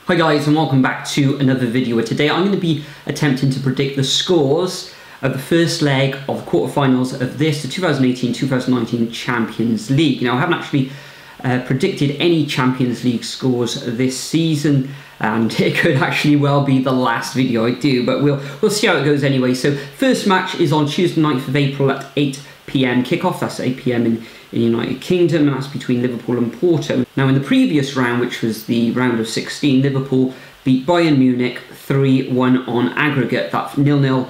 Hi guys, and welcome back to another video where today I'm going to be attempting to predict the scores of the first leg of the quarterfinals of the 2018-2019 Champions League. Now I haven't actually predicted any Champions League scores this season, and it could actually well be the last video I do, but we'll see how it goes anyway. So first match is on Tuesday 9th of April at 8 PM kickoff. That's 8 PM in the United Kingdom, and that's between Liverpool and Porto. Now in the previous round, which was the round of 16, Liverpool beat Bayern Munich 3-1 on aggregate. That 0-0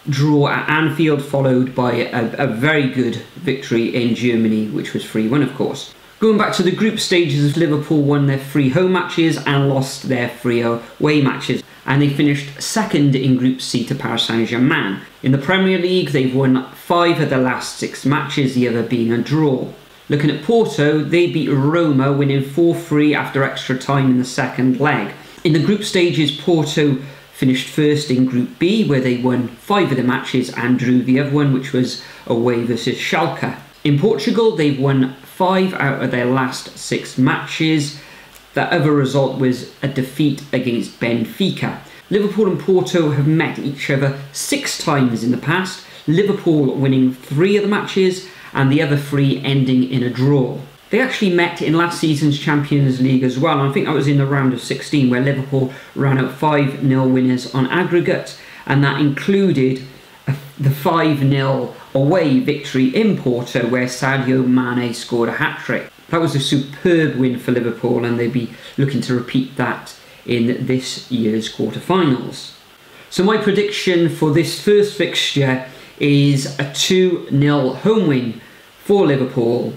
draw at Anfield, followed by a very good victory in Germany, which was 3-1 of course. Going back to the group stages, Liverpool won their 3 home matches and lost their 3 away matches, and they finished second in Group C to Paris Saint-Germain. In the Premier League, they've won 5 of their last 6 matches, the other being a draw. Looking at Porto, they beat Roma, winning 4-3 after extra time in the second leg. In the group stages, Porto finished first in Group B, where they won 5 of the matches and drew the other one, which was away versus Schalke. In Portugal, they've won 5 out of their last 6 matches. The other result was a defeat against Benfica. Liverpool and Porto have met each other 6 times in the past, Liverpool winning 3 of the matches and the other 3 ending in a draw. They actually met in last season's Champions League as well, and I think that was in the round of 16 where Liverpool ran out 5-0 winners on aggregate, and that included the 5-0 away victory in Porto where Sadio Mane scored a hat-trick. That was a superb win for Liverpool, and they'd be looking to repeat that in this year's quarterfinals. So my prediction for this first fixture is a 2-0 home win for Liverpool.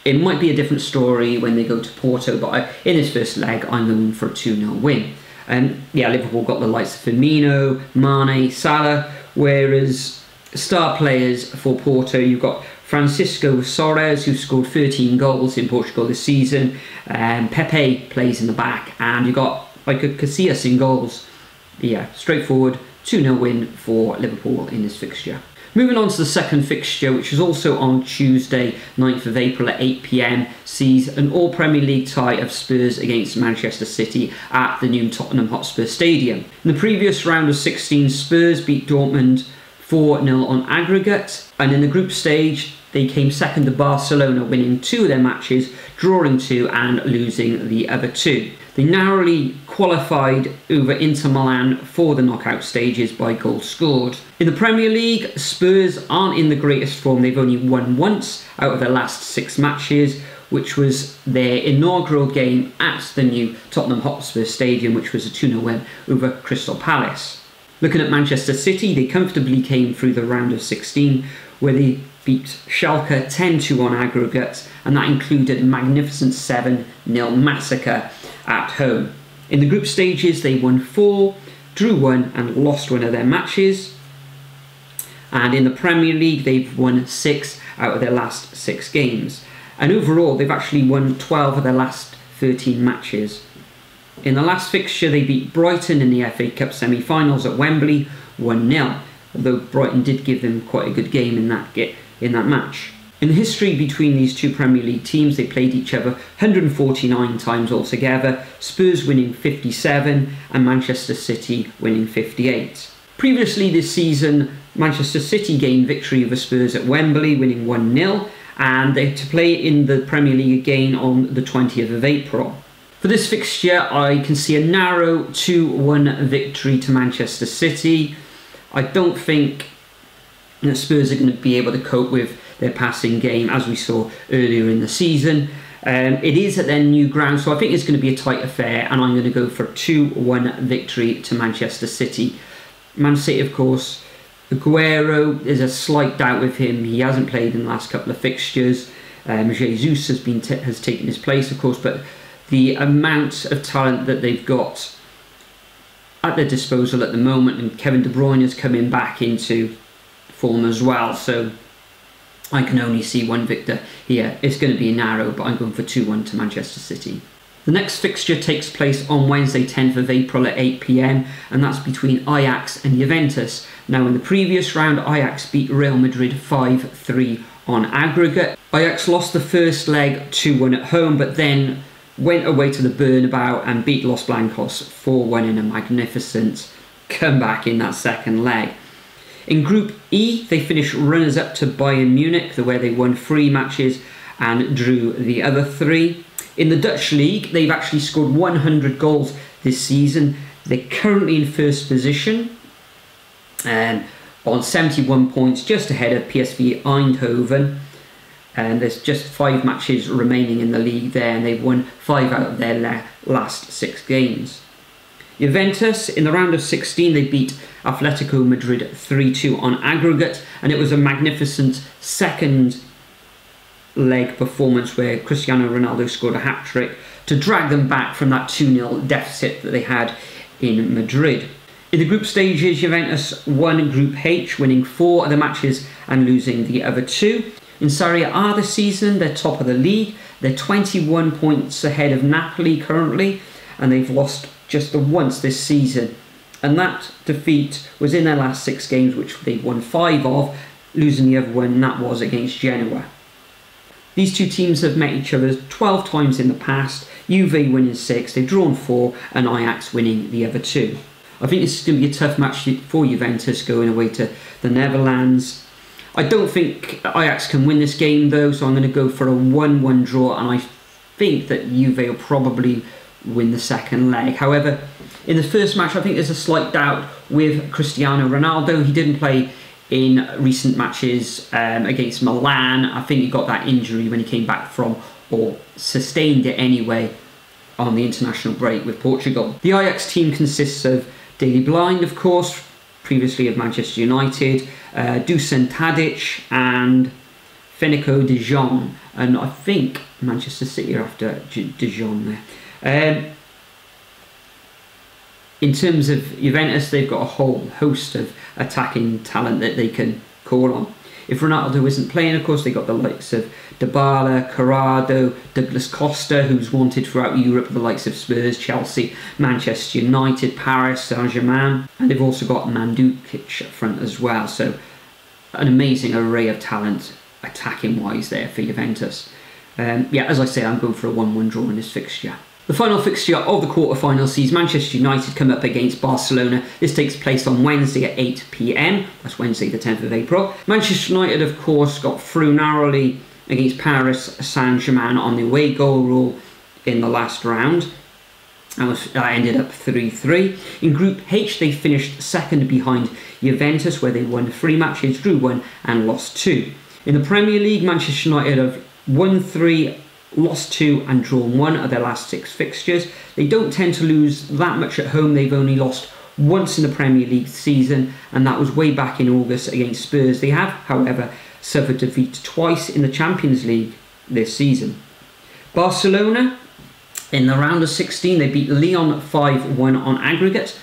It might be a different story when they go to Porto, but in this first leg I'm going for a 2-0 win. Liverpool got the likes of Firmino, Mane, Salah, whereas star players for Porto, you've got Francisco Soares, who scored 13 goals in Portugal this season. Pepe plays in the back, and you've got Iker Casillas in goals. Yeah, straightforward 2-0 win for Liverpool in this fixture. Moving on to the second fixture, which is also on Tuesday 9th of April at 8 PM, sees an all-Premier League tie of Spurs against Manchester City at the new Tottenham Hotspur Stadium. In the previous round of 16, Spurs beat Dortmund 4-0 on aggregate, and in the group stage they came second to Barcelona, winning 2 of their matches, drawing 2 and losing the other 2. They narrowly qualified over Inter Milan for the knockout stages by goals scored. In the Premier League, Spurs aren't in the greatest form. They've only won once out of their last 6 matches, which was their inaugural game at the new Tottenham Hotspur Stadium, which was a 2-0 win over Crystal Palace. Looking at Manchester City, they comfortably came through the round of 16, where they beat Schalke 10-2 on aggregate, and that included a magnificent 7-0 massacre at home. In the group stages, they won 4, drew 1 and lost 1 of their matches. And in the Premier League, they've won 6 out of their last 6 games. And overall, they've actually won 12 of their last 13 matches. In the last fixture, they beat Brighton in the FA Cup semi-finals at Wembley 1-0, although Brighton did give them quite a good game in that match. In the history between these 2 Premier League teams, they played each other 149 times altogether, Spurs winning 57 and Manchester City winning 58. Previously this season, Manchester City gained victory over Spurs at Wembley, winning 1-0, and they're to play in the Premier League again on the 20th of April. For this fixture, I can see a narrow 2-1 victory to Manchester City. I don't think Spurs are going to be able to cope with their passing game as we saw earlier in the season. It is at their new ground, so I think it's going to be a tight affair, and I'm going to go for a 2-1 victory to Manchester City. Man City, of course, Aguero, there's a slight doubt with him. He hasn't played in the last couple of fixtures. Jesus has taken his place, of course, but the amount of talent that they've got at their disposal at the moment, and Kevin De Bruyne is coming back into form as well, so I can only see one victor here. It's going to be narrow, but I'm going for 2-1 to Manchester City. The next fixture takes place on Wednesday 10th of April at 8 PM, and that's between Ajax and Juventus. Now in the previous round, Ajax beat Real Madrid 5-3 on aggregate. Ajax lost the first leg 2-1 at home, but then went away to the Bernabeu and beat Los Blancos 4-1 in a magnificent comeback in that second leg. In Group E, they finished runners-up to Bayern Munich, where they won 3 matches and drew the other 3. In the Dutch league, they've actually scored 100 goals this season. They're currently in first position on 71 points, just ahead of PSV Eindhoven. And there's just 5 matches remaining in the league there, and they've won 5 out of their last 6 games. Juventus, in the round of 16, they beat Atletico Madrid 3-2 on aggregate, and it was a magnificent second leg performance where Cristiano Ronaldo scored a hat-trick to drag them back from that 2-0 deficit that they had in Madrid. In the group stages, Juventus won Group H, winning 4 of the matches and losing the other 2. In Serie A this season, they're top of the league. They're 21 points ahead of Napoli currently, and they've lost just the once this season. And that defeat was in their last 6 games, which they've won 5 of, losing the other one, and that was against Genoa. These two teams have met each other 12 times in the past, Juve winning 6, they've drawn 4, and Ajax winning the other 2. I think this is going to be a tough match for Juventus going away to the Netherlands. I don't think Ajax can win this game though, so I'm going to go for a 1-1 draw, and I think that Juve will probably win the second leg. However, in the first match, I think there's a slight doubt with Cristiano Ronaldo. He didn't play in recent matches against Milan. I think he got that injury when he came back from, or sustained it anyway, on the international break with Portugal. The Ajax team consists of Daley Blind, of course, previously of Manchester United, Dusan Tadic and Federico De Jong, and I think Manchester City are after De Jong there. In terms of Juventus, they've got a whole host of attacking talent that they can call on. If Ronaldo isn't playing, of course, they've got the likes of Dybala, Corrado, Douglas Costa, who's wanted throughout Europe, the likes of Spurs, Chelsea, Manchester United, Paris Saint-Germain, and they've also got Mandzukic up front as well. So an amazing array of talent attacking-wise there for Juventus. Yeah, as I say, I'm going for a 1-1 draw in this fixture. The final fixture of the quarter-final sees Manchester United come up against Barcelona. This takes place on Wednesday at 8 PM. That's Wednesday the 10th of April. Manchester United, of course, got through narrowly against Paris Saint-Germain on the away goal rule in the last round. That ended up 3-3. In Group H, they finished second behind Juventus, where they won 3 matches, drew 1 and lost 2. In the Premier League, Manchester United have won 3, lost 2 and drawn 1 of their last 6 fixtures. They don't tend to lose that much at home. They've only lost once in the Premier League season, and that was way back in August against Spurs. They have, however, suffered defeat twice in the Champions League this season. Barcelona, in the round of 16, they beat Lyon 5-1 on aggregate.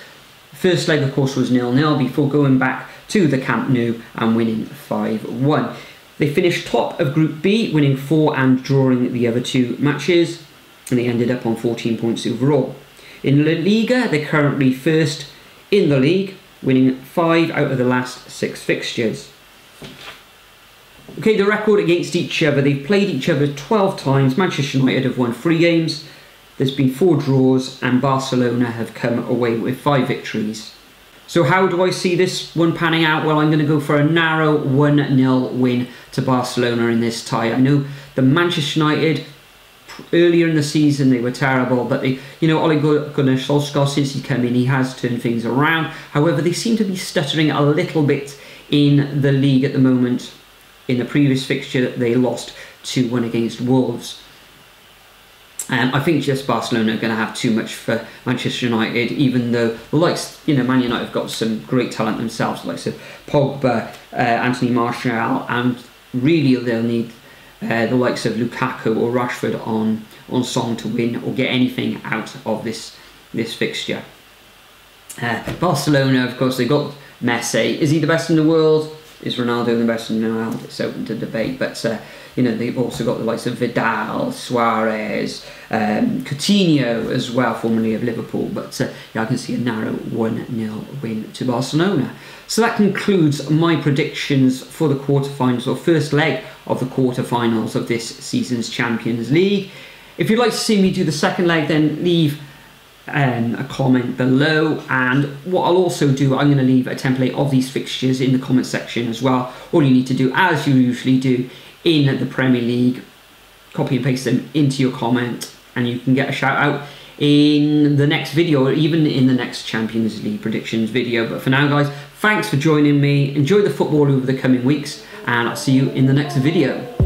First leg, of course, was 0-0 before going back to the Camp Nou and winning 5-1. They finished top of Group B, winning 4 and drawing the other 2 matches, and they ended up on 14 points overall. In La Liga, they're currently first in the league, winning 5 out of the last 6 fixtures. Okay, the record against each other. They've played each other 12 times. Manchester United have won 3 games. There's been 4 draws, and Barcelona have come away with 5 victories. So how do I see this one panning out? Well, I'm going to go for a narrow 1-0 win to Barcelona in this tie. I know the Manchester United, earlier in the season, they were terrible, but they, Ole Gunnar Solskjaer, since he came in, he has turned things around. However, they seem to be stuttering a little bit in the league at the moment. In the previous fixture, they lost 2-1 against Wolves. I think just Barcelona are going to have too much for Manchester United, even though the likes, Man United have got some great talent themselves, the likes of Pogba, Anthony Martial, and really they'll need the likes of Lukaku or Rashford on song to win or get anything out of this fixture. Barcelona, of course, they've got Messi. Is he the best in the world? Is Ronaldo the best in the world? It's open to debate, but they've also got the likes of Vidal, Suarez, Coutinho as well, formerly of Liverpool. But yeah, I can see a narrow 1-0 win to Barcelona. So that concludes my predictions for the quarterfinals, or first leg of the quarterfinals of this season's Champions League. If you'd like to see me do the second leg, then leave a comment below, and what I'll also do, I'm going to leave a template of these fixtures in the comment section as well. All you need to do, as you usually do in the Premier League, copy and paste them into your comment, and you can get a shout out in the next video, or even in the next Champions League predictions video. But for now, guys, thanks for joining me. Enjoy the football over the coming weeks, and I'll see you in the next video.